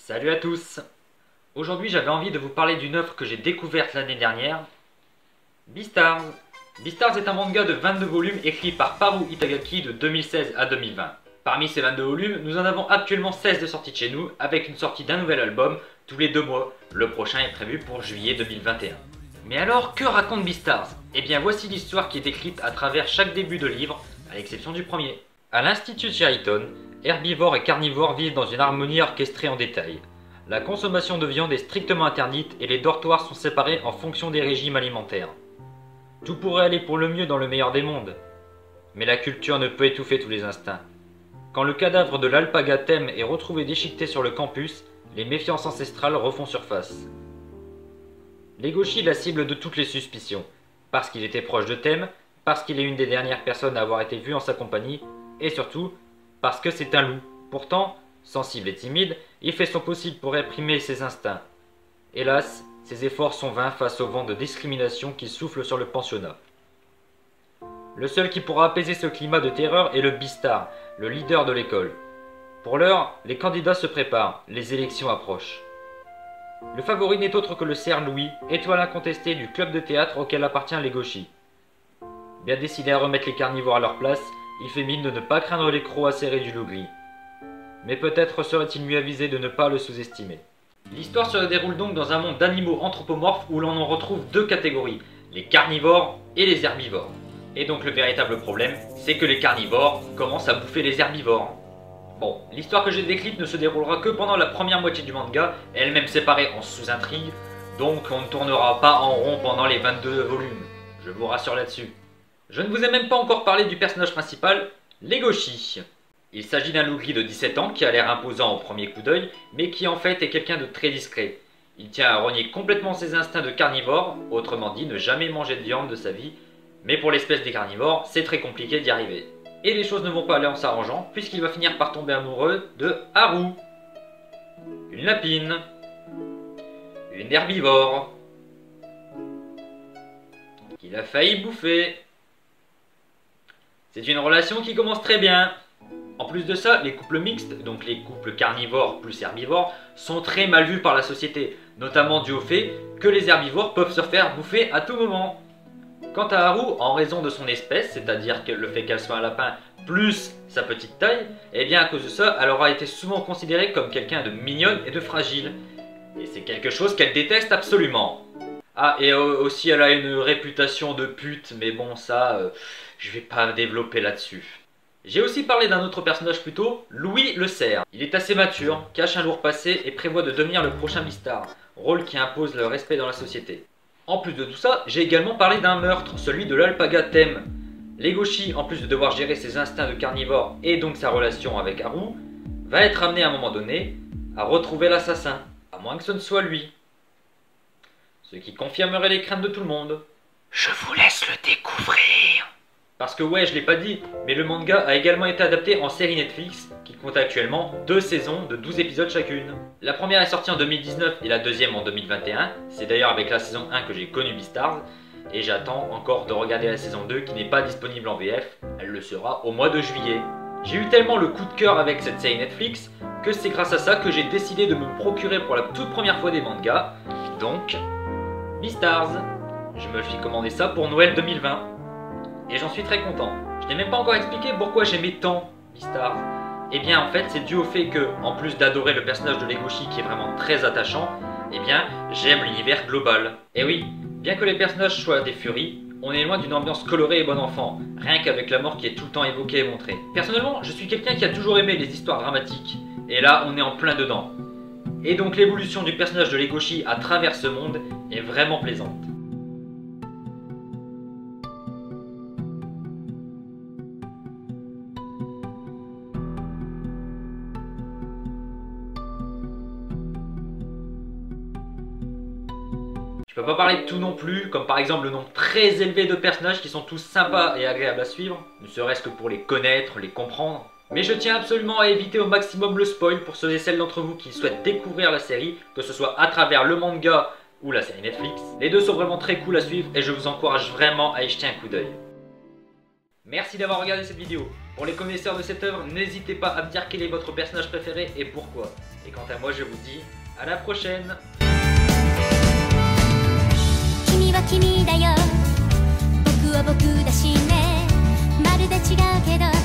Salut à tous. Aujourd'hui j'avais envie de vous parler d'une œuvre que j'ai découverte l'année dernière, Beastars. Beastars est un manga de 22 volumes écrit par Paru Itagaki de 2016 à 2020. Parmi ces 22 volumes, nous en avons actuellement 16 de sortie de chez nous, avec une sortie d'un nouvel album tous les 2 mois. Le prochain est prévu pour juillet 2021. Mais alors, que raconte Beastars? Eh bien voici l'histoire qui est écrite à travers chaque début de livre, à l'exception du premier. À l'Institut Shariton, herbivores et carnivores vivent dans une harmonie orchestrée en détail. La consommation de viande est strictement interdite et les dortoirs sont séparés en fonction des régimes alimentaires. Tout pourrait aller pour le mieux dans le meilleur des mondes. Mais la culture ne peut étouffer tous les instincts. Quand le cadavre de l'alpaga Thème est retrouvé déchiqueté sur le campus, les méfiances ancestrales refont surface. Legoshi est la cible de toutes les suspicions, parce qu'il était proche de Thème, parce qu'il est une des dernières personnes à avoir été vue en sa compagnie, et surtout, parce que c'est un loup. Pourtant, sensible et timide, il fait son possible pour réprimer ses instincts. Hélas, ses efforts sont vains face au vent de discrimination qui souffle sur le pensionnat. Le seul qui pourra apaiser ce climat de terreur est le Beastar, le leader de l'école. Pour l'heure, les candidats se préparent, les élections approchent. Le favori n'est autre que le cerf Louis, étoile incontestée du club de théâtre auquel appartient Legoshi. Bien décidé à remettre les carnivores à leur place, il fait mine de ne pas craindre les crocs acérés du loup gris. Mais peut-être serait-il mieux avisé de ne pas le sous-estimer. L'histoire se déroule donc dans un monde d'animaux anthropomorphes où l'on en retrouve deux catégories, les carnivores et les herbivores. Et donc le véritable problème, c'est que les carnivores commencent à bouffer les herbivores. Bon, l'histoire que j'ai décrite ne se déroulera que pendant la première moitié du manga, elle-même séparée en sous-intrigues, donc on ne tournera pas en rond pendant les 22 volumes. Je vous rassure là-dessus. Je ne vous ai même pas encore parlé du personnage principal, Legoshi. Il s'agit d'un loup gris de 17 ans qui a l'air imposant au premier coup d'œil, mais qui en fait est quelqu'un de très discret. Il tient à renier complètement ses instincts de carnivore, autrement dit ne jamais manger de viande de sa vie, mais pour l'espèce des carnivores, c'est très compliqué d'y arriver. Et les choses ne vont pas aller en s'arrangeant, puisqu'il va finir par tomber amoureux de Haru, une lapine, une herbivore, qu'il a failli bouffer. C'est une relation qui commence très bien. En plus de ça, les couples mixtes, donc les couples carnivores plus herbivores, sont très mal vus par la société, notamment dû au fait que les herbivores peuvent se faire bouffer à tout moment. Quant à Haru, en raison de son espèce, c'est-à-dire que le fait qu'elle soit un lapin plus sa petite taille, et bien à cause de ça, elle aura été souvent considérée comme quelqu'un de mignonne et de fragile. Et c'est quelque chose qu'elle déteste absolument. Ah, et aussi elle a une réputation de pute, mais bon ça, je vais pas développer là-dessus. J'ai aussi parlé d'un autre personnage plus tôt, Louis le cerf. Il est assez mature, cache un lourd passé et prévoit de devenir le prochain Beastar, rôle qui impose le respect dans la société. En plus de tout ça, j'ai également parlé d'un meurtre, celui de l'alpaga Thème. Legoshi, en plus de devoir gérer ses instincts de carnivore et donc sa relation avec Haru, va être amené à un moment donné à retrouver l'assassin, à moins que ce ne soit lui. Ce qui confirmerait les craintes de tout le monde. Je vous laisse le découvrir. Parce que ouais, je l'ai pas dit, mais le manga a également été adapté en série Netflix, qui compte actuellement 2 saisons de 12 épisodes chacune. La première est sortie en 2019 et la deuxième en 2021, c'est d'ailleurs avec la saison 1 que j'ai connu Beastars, et j'attends encore de regarder la saison 2 qui n'est pas disponible en VF, elle le sera au mois de juillet. J'ai eu tellement le coup de cœur avec cette série Netflix, que c'est grâce à ça que j'ai décidé de me procurer pour la toute première fois des mangas, donc Beastars. Je me suis commandé ça pour Noël 2020. Et j'en suis très content. Je n'ai même pas encore expliqué pourquoi j'aimais tant Beastars. Eh bien en fait c'est dû au fait que, en plus d'adorer le personnage de Legoshi qui est vraiment très attachant, eh bien j'aime l'univers global. Et oui, bien que les personnages soient des furies, on est loin d'une ambiance colorée et bon enfant, rien qu'avec la mort qui est tout le temps évoquée et montrée. Personnellement, je suis quelqu'un qui a toujours aimé les histoires dramatiques, et là on est en plein dedans. Et donc l'évolution du personnage de Legoshi à travers ce monde est vraiment plaisante. Je peux pas parler de tout non plus, comme par exemple le nombre très élevé de personnages qui sont tous sympas et agréables à suivre, ne serait-ce que pour les connaître, les comprendre. Mais je tiens absolument à éviter au maximum le spoil pour ceux et celles d'entre vous qui souhaitent découvrir la série, que ce soit à travers le manga ou la série Netflix. Les deux sont vraiment très cool à suivre et je vous encourage vraiment à y jeter un coup d'œil. Merci d'avoir regardé cette vidéo. Pour les connaisseurs de cette œuvre, n'hésitez pas à me dire quel est votre personnage préféré et pourquoi. Et quant à moi, je vous dis à la prochaine. 君は君だよ、僕は僕だしね、まるで違うけど